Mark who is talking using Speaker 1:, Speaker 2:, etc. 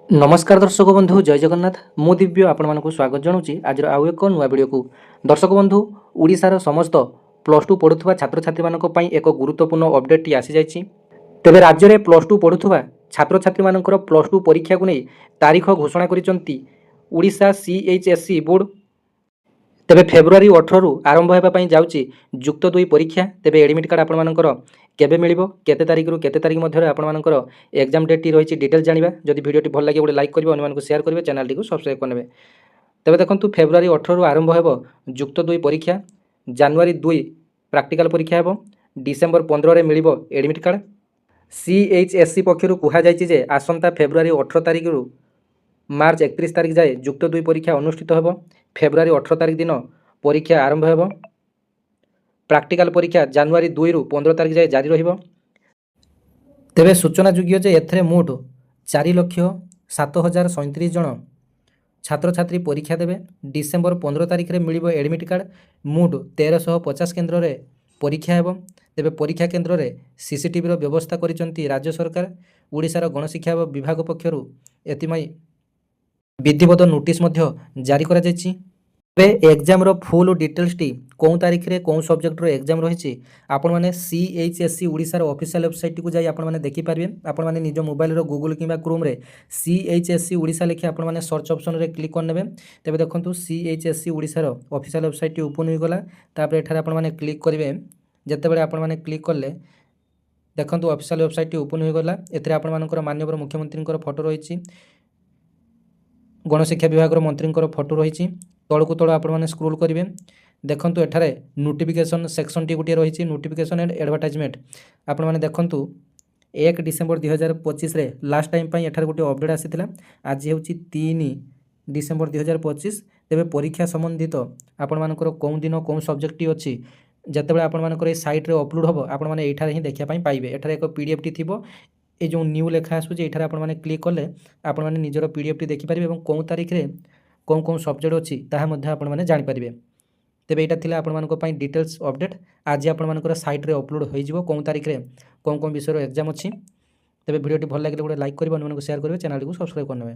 Speaker 1: नमस्कार दर्शक बंधु जय जगन्नाथ मु दिव्य आपण स्वागत जनाऊँगी आज आउ एक नुआ वीडियो को। दर्शक बंधु ओडिशार समस्त प्लस टू पढ़ुवा छात्र छात्री मानक एक गुरुत्वपूर्ण अपडेट टी आसी जाइछि। तेबे राज्य में प्लस टू पढ़ुवा छात्र छात्री मानकर प्लस टू परीक्षा को नहीं तारीख घोषणा करिसेंती ओडिशा सीएचएससी बोर्ड। तेबे फेब्रुआरी 18 रु आरंभ होगा जाऊँगी जुक्त 2 परीक्षा। तेबे एडमिट कार्ड आपण मानकर केबे मिलिबो केते तारीख रु केते तारीख मध्य आपण मानकर एग्जाम डेट टी रही डिटेल जानिबा। जदि वीडियो भल लगे गोटे लाइक करिवे अन्य मानक शेयर करिवे चैनल टी को सब्सक्राइब करनेबे। तेबे देखंतु फेब्रुआरी 18 रु आरंभ होबो जुक्त 2 परीक्षा। जनवरी 2 प्रैक्टिकल परीक्षा हेबो। डिसेंबर 15 रे मिलिबो एडमिट कार्ड। सीएचएससी पक्षरु कुहा जायछि जे आसंता फेब्रुआरी 18 तारीख रु मार्च 31 तारीख जाए जुक्त 2 परीक्षा अनुष्ठित होबो। फेब्रुआरी 18 तारीख दिन परीक्षा आरंभ होबो। प्रैक्टिकल परीक्षा जनवरी 2 रु 15 तारीख जाए जारी रहिबो। तेबे सूचना योग्य जे एथरे मोट 4,07,037 जन छात्र छात्री परीक्षा देबे। डिसेंबर 15 तारीख रे मिलिबो एडमिट कार्ड। मोट 1350 केन्द्र रे परीक्षा हेबो। तेबे परीक्षा केन्द्र रे सीसीटीवी रो व्यवस्था करिसंती राज्य सरकार। ओडिशार गणशिक्षा विभाग पक्षरु एतिमई विधिवत नोटिस जारी करा जायछि। एग्जाम रो फुल डिटेल्स टी कौन तारीख रे कौन सब्जेक्ट रो एग्जाम रही आपण मैंने सीएचएससी ओडिशार ऑफिशियल वेबसाइट को जाई आपण मैंने देखि पारिबे। आपण मैंने निज मोबाइल रो गूगल किंबा क्रोम रे सीएचएससी ओडिशा लिखि आपण मैंने सर्च ऑप्शन रे क्लिक करनेबे। तेबे देखंतु सीएचएससी ओडिशार ऑफिशियल वेबसाइट टी ओपन हो गला। तापर एठारे आपण मैंने क्लिक करिवे। जते बेले आपण मैंने क्लिक करले देखंतु ऑफिशियल वेबसाइट टी ओपन हो गला। एथरे आपण मानकर माननीय मुख्यमंत्री फोटो रही, गणशिक्षा विभाग मंत्री फोटो रही। तल को तल आपण मैंने स्क्रोल करेंगे। देखंतु एठारे नोटिफिकेशन सेक्शन टी गोटे रही नोटिफिकेशन एंड एडवर्टाइजमेंट। आपण मैंने देखंतु 1 डिसेंबर 2025 रे लास्ट टाइम पई एठारे गोटे अपडेट आसीथिला। आज हेउची 3 डिसेंबर 2025। तेबे परीक्षा संबंधित आपण मानकर कोन दिन कोन सब्जेक्ट टी अछि जतेबेले आपण मानकर ए साइट रे अपलोड होबो आपण माने एठारे ही देखिया पई पाइबे। एठारे एक पीडीएफ टी थिबो। ए जो न्यू लेखा आसु जे एठारे आपण माने क्लिक करले आपण माने निजरो पीडीएफ टी देखि पारिबे एवं कोन तारीख रे कौन कौन सब्जेक्ट अच्छी ताहा मध्य आपण माने जानि पारिबे। तेबे एटा थिला आपण मानको पई डिटेल्स अपडेट। आज आपण मानकर साइट रे अपलोड होई जिवो कौन तारीख रे कौन कौन विषय रो एग्जाम अच्छी। तेबे वीडियो टी भल लागिले गोटे लाइक करिवे अन्य मानको शेयर करिवे चैनल को सब्सक्राइब करनेबे।